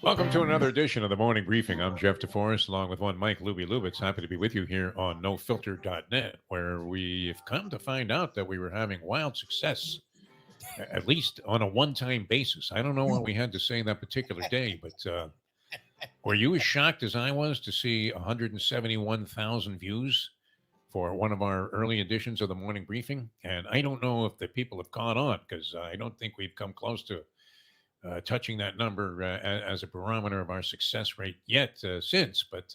Welcome to another edition of the Morning Briefing. I'm Jeff DeForest, along with one Mike Lubie Lubitz. Happy to be with you here on NoFilter.net, where we've come to find out that we were having wild success, at least on a one-time basis. I don't know what we had to say that particular day, but were you as shocked as I was to see 171,000 views for one of our early editions of the Morning Briefing? And I don't know if the people have caught on, because I don't think we've come close to touching that number as a barometer of our success rate yet since. But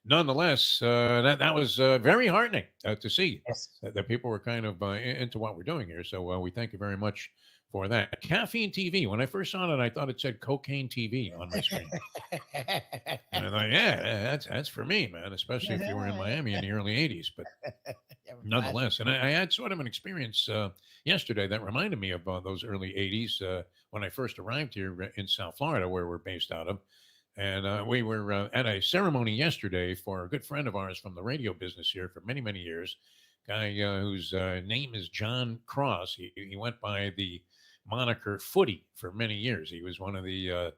nonetheless, that was very heartening to see Yes. that people were kind of into what we're doing here. So we thank you very much for that. Caffeine TV. When I first saw it, I thought it said Cocaine TV on my screen. And I thought, yeah, that's for me, man, especially if you were in Miami in the early 80s. But nonetheless, and I had sort of an experience yesterday that reminded me of those early 80s when I first arrived here in South Florida, where we're based out of. And we were at a ceremony yesterday for a good friend of ours from the radio business here for many, many years, guy whose name is John Cross. He went by the moniker Footy for many years. He was one of the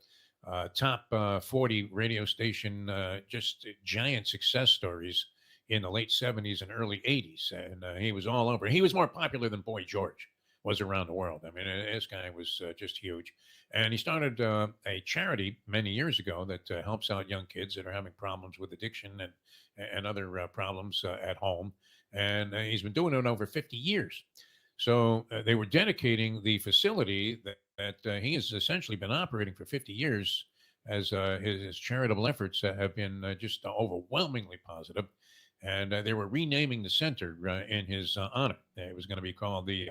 top 40 radio station, just giant success stories in the late 70s and early 80s. And he was all over. He was more popular than Boy George was around the world. I mean, this guy was just huge. And he started a charity many years ago that helps out young kids that are having problems with addiction and other problems at home. And he's been doing it over 50 years. So they were dedicating the facility that he has essentially been operating for 50 years as his charitable efforts have been just overwhelmingly positive. And they were renaming the center in his honor. It was going to be called the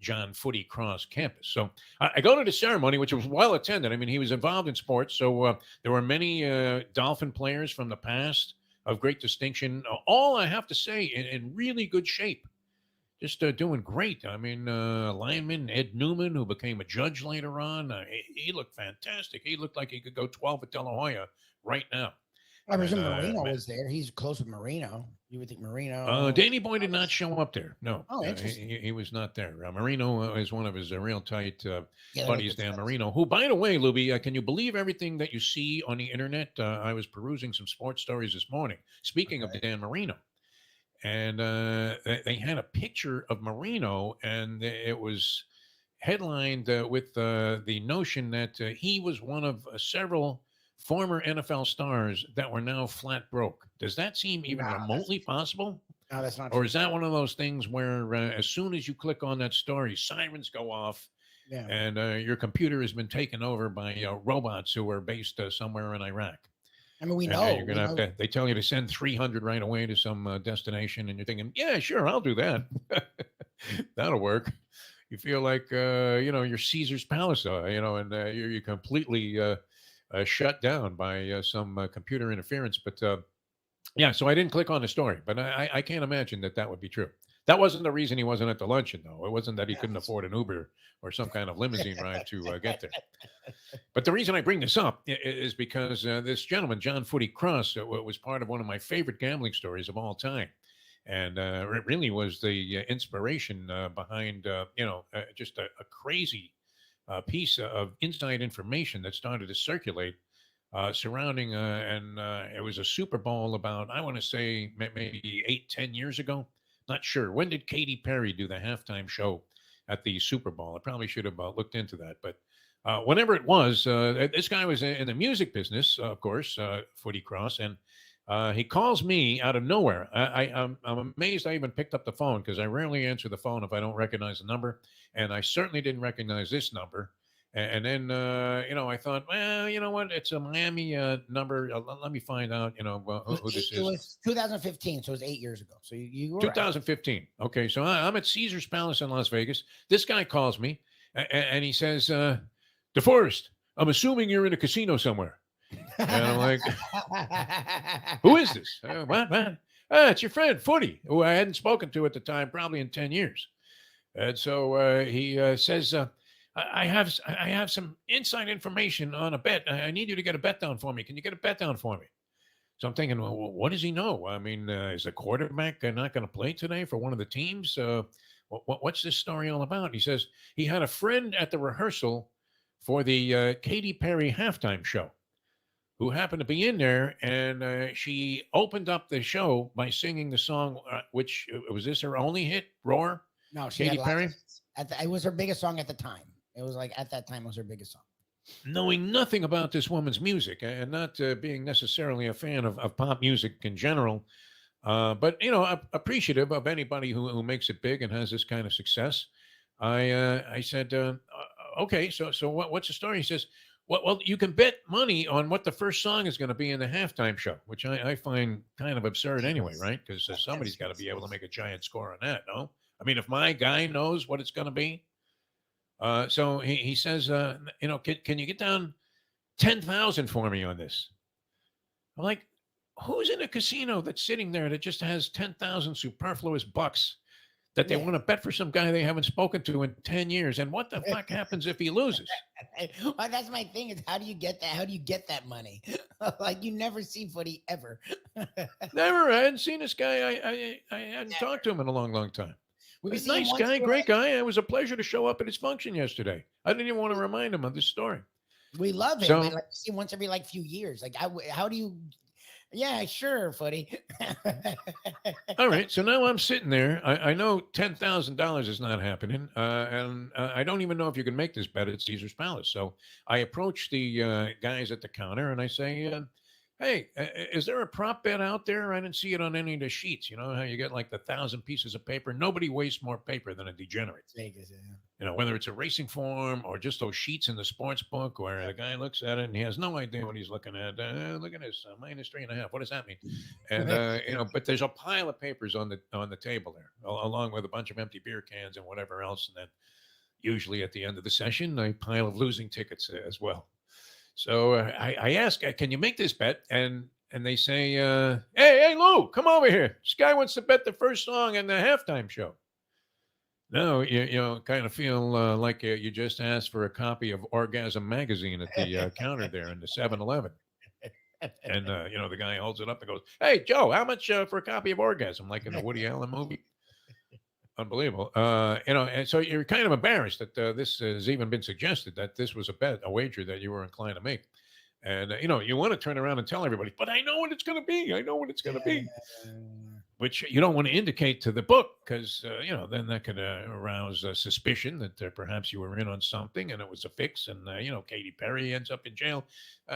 John Footy Cross Campus. So I go to the ceremony, which was well attended. I mean, he was involved in sports. So there were many Dolphin players from the past of great distinction, all I have to say in really good shape. Just doing great. I mean, lineman Ed Newman, who became a judge later on, he looked fantastic. He looked like he could go 12 at De La Hoya right now. I presume Marino was there. He's close with Marino. You would think Marino. Danny Boy did not show up there. No. Oh, interesting. He was not there. Marino is one of his real tight Yeah, buddies, Dan Marino, who, by the way, Lubie, can you believe everything that you see on the internet? I was perusing some sports stories this morning. Speaking of Dan Marino, and they had a picture of Marino, and it was headlined with the notion that he was one of several former NFL stars that were now flat broke. Does that seem even remotely possible? No, that's not Or true. is that one of those things where as soon as you click on that story, sirens go off, Yeah. and your computer has been taken over by robots who are based somewhere in Iraq? I mean, we And know. you're gonna have to. They tell you to send 300 right away to some destination, and you're thinking, "Yeah, sure, I'll do that. That'll work." You feel like you're Caesar's palace, and you're completely shut down by some computer interference. But yeah, so I didn't click on the story, but I can't imagine that would be true. That wasn't the reason he wasn't at the luncheon, though. It wasn't that he couldn't afford an Uber or some kind of limousine ride to get there. But the reason I bring this up is because this gentleman, John Footy Cross, was part of one of my favorite gambling stories of all time. And it really was the inspiration behind, just a crazy piece of inside information that started to circulate surrounding, and it was a Super Bowl about, I want to say, maybe 8-10 years ago. Not sure. When did Katy Perry do the halftime show at the Super Bowl? I probably should have looked into that. But whenever it was, this guy was in the music business, of course, Footy Cross, and he calls me out of nowhere. I'm amazed I even picked up the phone, because I rarely answer the phone if I don't recognize the number, and I certainly didn't recognize this number. And then, I thought, well, you know what? It's a Miami number. Let me find out, who this is. It was 2015, so it was 8 years ago. So you were 2015. Right. Okay, so I'm at Caesar's Palace in Las Vegas. This guy calls me, and he says, DeForest, I'm assuming you're in a casino somewhere. And I'm like, who is this? What? It's your friend, Footy, who I hadn't spoken to at the time, probably in 10 years. And so he says, I have some inside information on a bet. I need you to get a bet down for me. Can you get a bet down for me? So I'm thinking, well, what does he know? I mean, is the quarterback not going to play today for one of the teams? What's this story all about? He says he had a friend at the rehearsal for the Katy Perry halftime show. who happened to be in there, and she opened up the show by singing the song, which was this her only hit, "Roar"? No, she Katy had lots Perry. of hits. It was her biggest song at the time. It was like at that time it was her biggest song. Knowing nothing about this woman's music and not being necessarily a fan of pop music in general, but appreciative of anybody who makes it big and has this kind of success. I said, okay, so what's the story? He says, well, you can bet money on what the first song is going to be in the halftime show, which I find kind of absurd anyway, right? Because somebody's got to be able to make a giant score on that, no? I mean, if my guy knows what it's going to be, so he says, can you get down 10,000 for me on this? I'm like, who's in a casino that's sitting there that just has 10,000 superfluous bucks that they want to bet for some guy they haven't spoken to in 10 years? And what the fuck happens if he loses? Well, that's my thing is how do you get that? How do you get that money? Like you never see footy ever. Never. I hadn't seen this guy. I hadn't talked to him in a long, long time. Nice guy, great guy. It was a pleasure to show up at his function yesterday. I didn't even want to remind him of this story. We love him. So, like, see once every like few years. Like, how do you? Yeah, sure, footy. All right. So now I'm sitting there. I know $10,000 is not happening, and I don't even know if you can make this bet at Caesar's Palace. So I approach the guys at the counter and I say, hey, is there a prop bet out there? I didn't see it on any of the sheets. You know how you get like the 1,000 pieces of paper? Nobody wastes more paper than a degenerate. Vegas, yeah. You know, whether it's a racing form or just those sheets in the sports book where the guy looks at it and he has no idea what he's looking at. Look at this, -3.5. What does that mean? And but there's a pile of papers on the table there, along with a bunch of empty beer cans and whatever else. And then usually at the end of the session, a pile of losing tickets as well. So I ask, can you make this bet? And they say, hey, Lou, come over here. This guy wants to bet the first song in the halftime show. No, you kind of feel like you just asked for a copy of Orgasm magazine at the counter there in the 7-Eleven. And, the guy holds it up and goes, hey, Joe, how much for a copy of Orgasm? Like in the Woody Allen movie. Unbelievable. And so you're kind of embarrassed that this has even been suggested that this was a wager that you were inclined to make. And, you want to turn around and tell everybody, but I know what it's going to be. I know what it's going to be. Which you don't want to indicate to the book because, then that could arouse suspicion that perhaps you were in on something and it was a fix and, Katy Perry ends up in jail.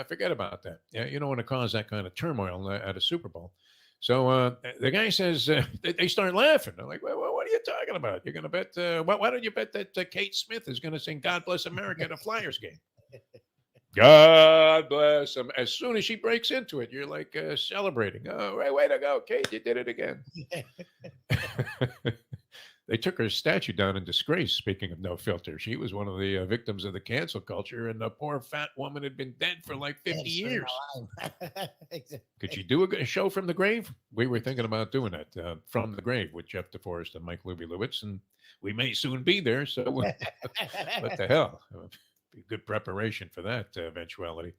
Forget about that. You don't want to cause that kind of turmoil at a Super Bowl. So the guy says, they start laughing. They're like, well, what are you talking about? You're going to bet, why don't you bet that Kate Smith is going to sing God Bless America at a Flyers game? God bless them. As soon as she breaks into it, you're like celebrating. Oh, right, way to go, Kate. You did it again. They took her statue down in disgrace, speaking of no filter. She was one of the victims of the cancel culture, and the poor fat woman had been dead for like 50 years. Could she do a show from the grave? We were thinking about doing that, From the Grave, with Jeff DeForest and Mike Lubie, and we may soon be there, so what the hell? Good preparation for that eventuality.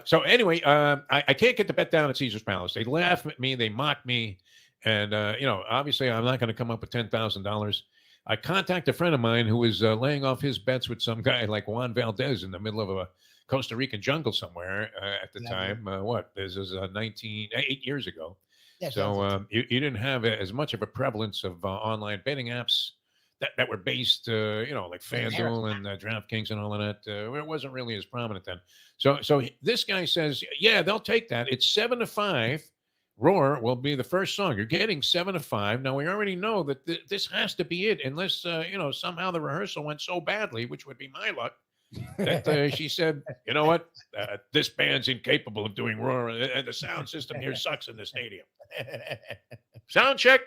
So anyway, I can't get the bet down at Caesar's Palace. They laugh at me. They mock me. And, obviously I'm not going to come up with $10,000. I contact a friend of mine who was laying off his bets with some guy like Juan Valdez in the middle of a Costa Rican jungle somewhere at the time. This is 8 years ago. Yeah, so you didn't have as much of a prevalence of online betting apps that were based, like FanDuel and DraftKings and all of that. It wasn't really as prominent then. So this guy says, yeah, they'll take that. It's 7-5. Roar will be the first song. You're getting 7-5. Now, we already know that this has to be it, unless, somehow the rehearsal went so badly, which would be my luck, that she said, you know what? This band's incapable of doing Roar, and the sound system here sucks in the stadium. Sound check.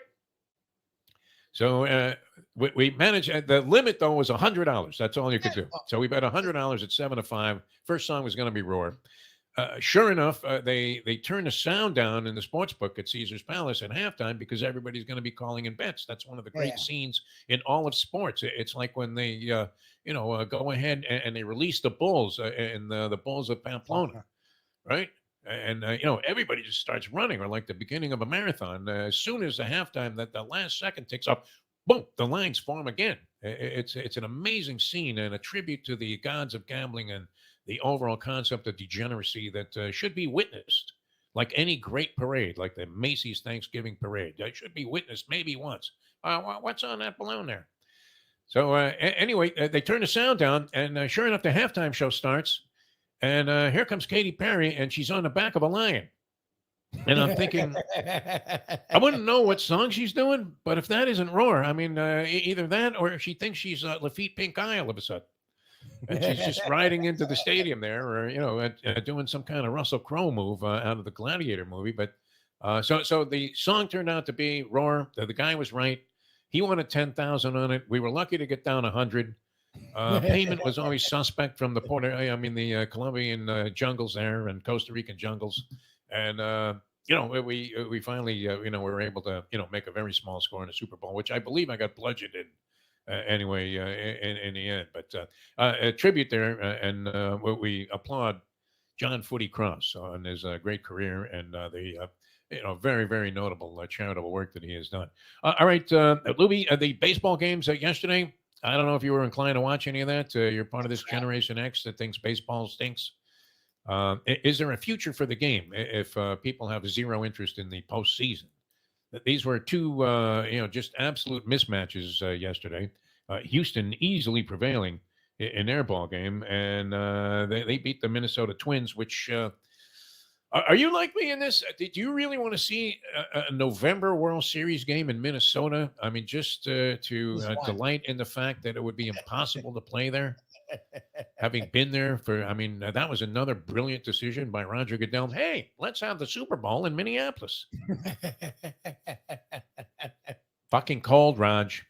So we managed. The limit, though, was $100. That's all you could do. So we bet $100 at 7-5. First song was going to be Roar. Sure enough, they turned the sound down in the sports book at Caesar's Palace at halftime because everybody's going to be calling in bets. That's one of the great scenes in all of sports. It's like when they, go ahead and they release the bulls in the Bulls of Pamplona, right? And, everybody just starts running, or like the beginning of a marathon. As soon as the halftime, that the last second ticks up, boom, the lines form again. It's an amazing scene and a tribute to the gods of gambling and the overall concept of degeneracy that should be witnessed, like any great parade, like the Macy's Thanksgiving parade. That should be witnessed maybe once. What's on that balloon there? So anyway, they turn the sound down, and sure enough, the halftime show starts, and here comes Katy Perry, and she's on the back of a lion. And I'm thinking, I wouldn't know what song she's doing, but if that isn't Roar, I mean, either that or she thinks she's Lafitte Pink Eye all of a sudden. And she's just riding into the stadium there, or, doing some kind of Russell Crowe move out of the Gladiator movie. But so the song turned out to be Roar. The guy was right. He wanted 10,000 on it. We were lucky to get down 100. Payment was always suspect from the Colombian jungles there and Costa Rican jungles. And, we finally, were able to, make a very small score in the Super Bowl, which I believe I got bludgeoned in anyway in the end. But a tribute there, and we applaud John Footy Cross on his great career and the very, very notable charitable work that he has done. All right, Lubie, the baseball games yesterday, I don't know if you were inclined to watch any of that. You're part of this Generation X that thinks baseball stinks. Is there a future for the game if people have zero interest in the postseason? These were two, just absolute mismatches yesterday. Houston easily prevailing in their ball game, and they beat the Minnesota Twins, which are you like me in this? Did you really want to see a November World Series game in Minnesota? I mean, just to delight in the fact that it would be impossible to play there? Having been there that was another brilliant decision by Roger Goodell. Hey, let's have the Super Bowl in Minneapolis. Fucking cold, Raj.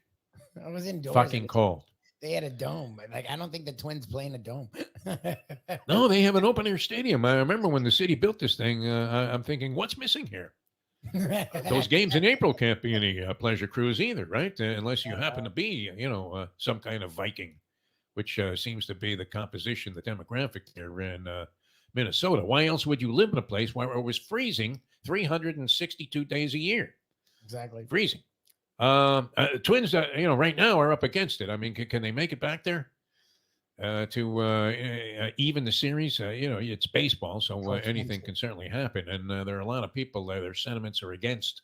I was indoors. Fucking cold. They had a dome. Like, I don't think the Twins play in a dome. No, they have an open air stadium. I remember when the city built this thing, I'm thinking, what's missing here? Those games in April can't be any pleasure cruise either, right? Unless you happen to be, some kind of Viking, which seems to be the composition, the demographic there in Minnesota. Why else would you live in a place where it was freezing 362 days a year? Exactly. Freezing. Twins, right now are up against it. I mean, can they make it back there to even the series? It's baseball, so anything can certainly happen. And there are a lot of people their sentiments are against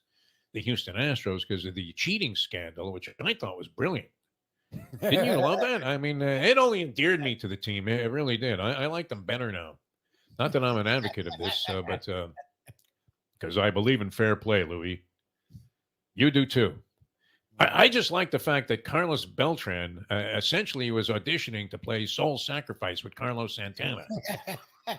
the Houston Astros because of the cheating scandal, which I thought was brilliant. Didn't you love that? I mean, it only endeared me to the team. It really did. I like them better now. Not that I'm an advocate of this, but because I believe in fair play, Louis. You do too. I just like the fact that Carlos Beltran essentially was auditioning to play Soul Sacrifice with Carlos Santana.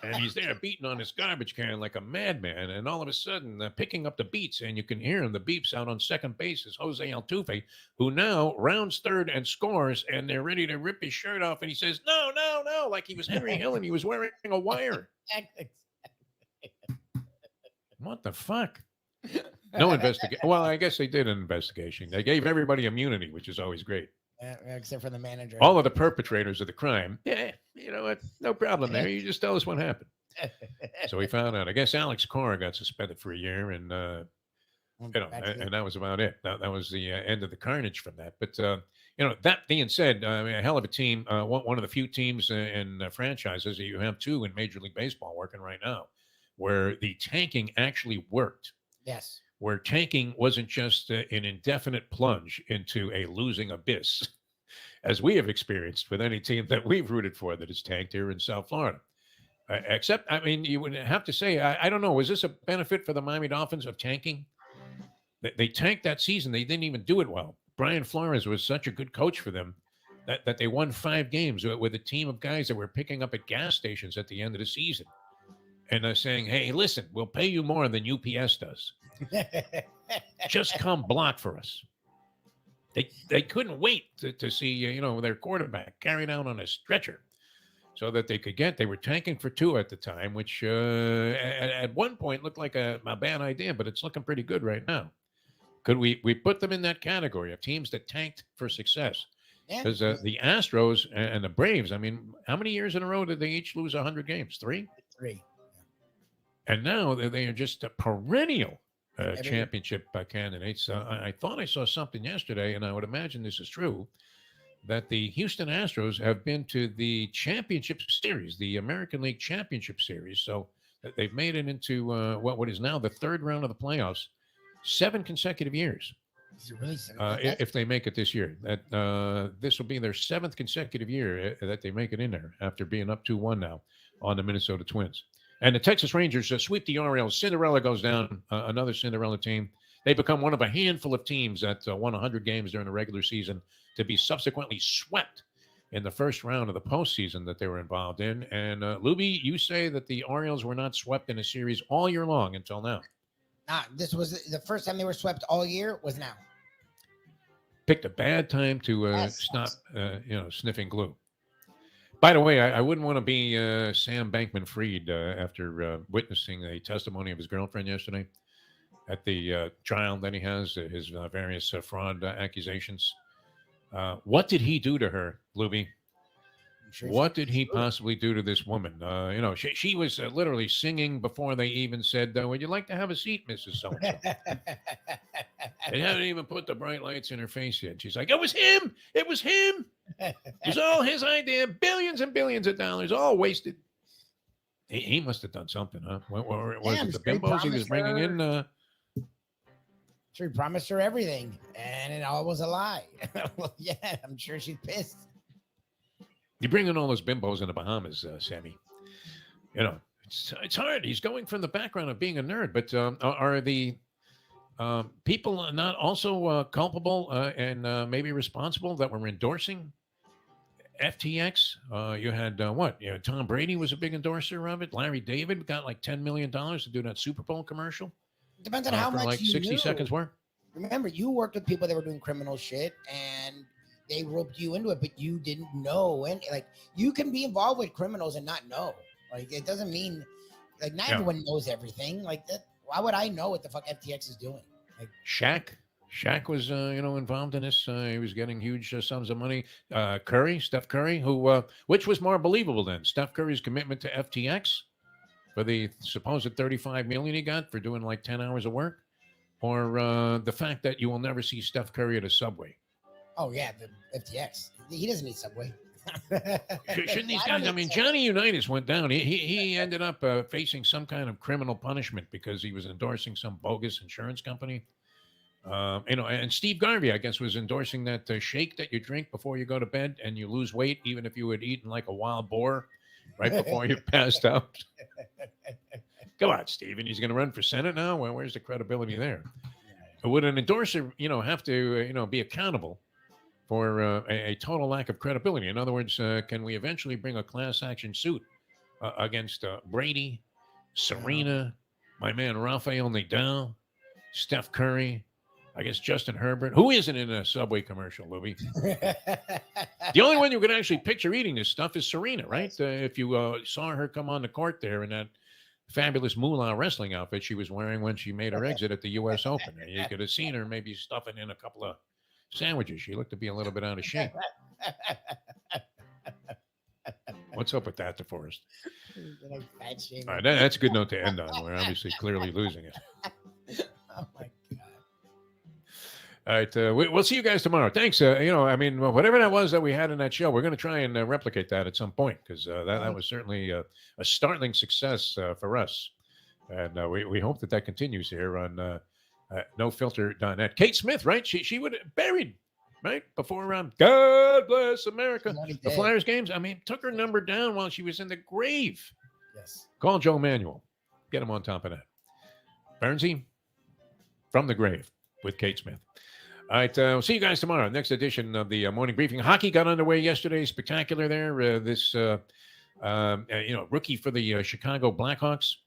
And he's there beating on his garbage can like a madman. And all of a sudden, picking up the beats, and you can hear him, the beeps out on second base is Jose Altuve, who now rounds third and scores, and they're ready to rip his shirt off. And he says, no, no, no, like he was Henry Hill and he was wearing a wire. What the fuck? No investigation. Well, I guess they did an investigation. They gave everybody immunity, which is always great. Except for the manager. All of the perpetrators of the crime. Yeah, you know what? No problem there. You just tell us what happened. So we found out. I guess Alex Cora got suspended for a year, and and that was about it. That was the end of the carnage from that. But that being said, a hell of a team. One of the few teams in franchises that you have two in Major League Baseball working right now, where the tanking actually worked. Yes. Where tanking wasn't just an indefinite plunge into a losing abyss, as we have experienced with any team that we've rooted for that is tanked here in South Florida. Except, I mean, you would have to say, I don't know, was this a benefit for the Miami Dolphins of tanking? They tanked that season. They didn't even do it well. Brian Flores was such a good coach for them that they won 5 games with a team of guys that were picking up at gas stations at the end of the season. And saying, hey, listen, we'll pay you more than UPS does. Just come block for us. They couldn't wait to see, their quarterback carried out on a stretcher so that they were tanking for 2 at the time, which at one point looked like a bad idea, but it's looking pretty good right now. Could we put them in that category of teams that tanked for success? Because the Astros and the Braves, I mean, how many years in a row did they each lose 100 games? 3? 3. And now they are just a perennial championship candidates. I thought I saw something yesterday, and I would imagine this is true, that the Houston Astros have been to the championship series, the American League Championship Series. So they've made it into what is now the third round of the playoffs, 7 consecutive years. Is it really If they make it this year, that this will be their 7th consecutive year that they make it in there after being up 2-1 now on the Minnesota Twins. And the Texas Rangers sweep the Orioles. Cinderella goes down, another Cinderella team. They become one of a handful of teams that won 100 games during the regular season to be subsequently swept in the first round of the postseason that they were involved in. And Lubie, you say that the Orioles were not swept in a series all year long until now. Nah, this was the first time they were swept all year was now. Picked a bad time to stop, sniffing glue. By the way, I wouldn't want to be Sam Bankman-Fried after witnessing a testimony of his girlfriend yesterday at the trial that he has, his various fraud accusations. What did he do to her, Lubie? What did he possibly do to this woman? She was literally singing before they even said, would you like to have a seat, Mrs. So-and-so? They hadn't even put the bright lights in her face yet. She's like, it was him. It was him. It was all his idea. Billions and billions of dollars, all wasted. He must have done something, huh? Was it the bimbos he was bringing in? Sure, he promised her everything, and it all was a lie. Well, yeah, I'm sure she's pissed. You bring in all those bimbos in the Bahamas, Sammy. It's hard. He's going from the background of being a nerd, but are the people not also culpable and maybe responsible that were endorsing FTX? You had Tom Brady was a big endorser of it. Larry David got like $10 million to do that Super Bowl commercial. Depends on how much like 60 seconds worth. Remember, you worked with people that were doing criminal shit, and they roped you into it, but you didn't know. And like, you can be involved with criminals and not know. Like, it doesn't mean like not everyone knows everything. Like that. Why would I know what the fuck FTX is doing? Like Shaq was involved in this. He was getting huge sums of money. Steph Curry, which was more believable then? Steph Curry's commitment to FTX for the supposed $35 million he got for doing like 10 hours of work, or the fact that you will never see Steph Curry at a Subway? Oh yeah, the FTX. He doesn't need Subway. Shouldn't these guys? I mean, Johnny Unitas went down. He ended up facing some kind of criminal punishment because he was endorsing some bogus insurance company. And Steve Garvey, I guess, was endorsing that shake that you drink before you go to bed and you lose weight, even if you had eaten like a wild boar right before you passed out. Come on, Steve. And he's going to run for Senate now? Well, where's the credibility there? Would an endorser, have to, be accountable for a total lack of credibility? In other words, can we eventually bring a class action suit against Brady, Serena, my man Rafael Nadal, Steph Curry, I guess Justin Herbert, who isn't in a Subway commercial, Lubie? The only one you could actually picture eating this stuff is Serena, right? If you saw her come on the court there in that fabulous Moolah wrestling outfit she was wearing when she made her exit at the U.S. Open, you could have seen her maybe stuffing in a couple of sandwiches. She looked to be a little bit out of shape. What's up with that, DeForest? All right, that's a good note to end on. We're obviously clearly losing it. Oh my God. All right, we'll see you guys tomorrow. Thanks. Whatever that was that we had in that show, we're going to try and replicate that at some point, because that was certainly a startling success for us. And we hope that continues here on nofilter.net. Kate Smith, right? She would have buried, right? Before God Bless America, the Flyers games. I mean, took her number down while she was in the grave. Yes. Call Joe Manuel. Get him on top of that. Bernsey, from the grave with Kate Smith. All right, we'll see you guys tomorrow. Next edition of the morning briefing. Hockey got underway yesterday. Spectacular there. This rookie for the Chicago Blackhawks,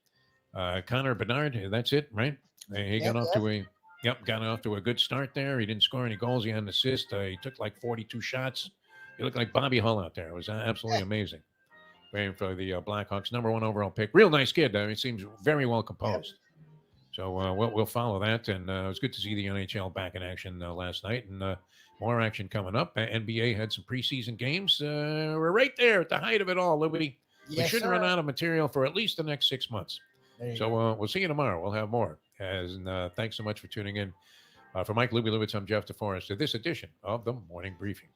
Connor Bedard. That's it, right? He got off to a good start there. He didn't score any goals. He had an assist. He took like 42 shots. He looked like Bobby Hull out there. It was absolutely amazing. Playing for the Blackhawks, number 1 overall pick. Real nice kid. He seems very well composed. So we'll follow that. And it was good to see the NHL back in action last night. And more action coming up. NBA had some preseason games. We're right there at the height of it all, Liberty. We shouldn't run out of material for at least the next 6 months. So we'll see you tomorrow. We'll have more. And thanks so much for tuning in. For Mike Lubie Lewitz, I'm Jeff DeForest to this edition of the Morning Briefing.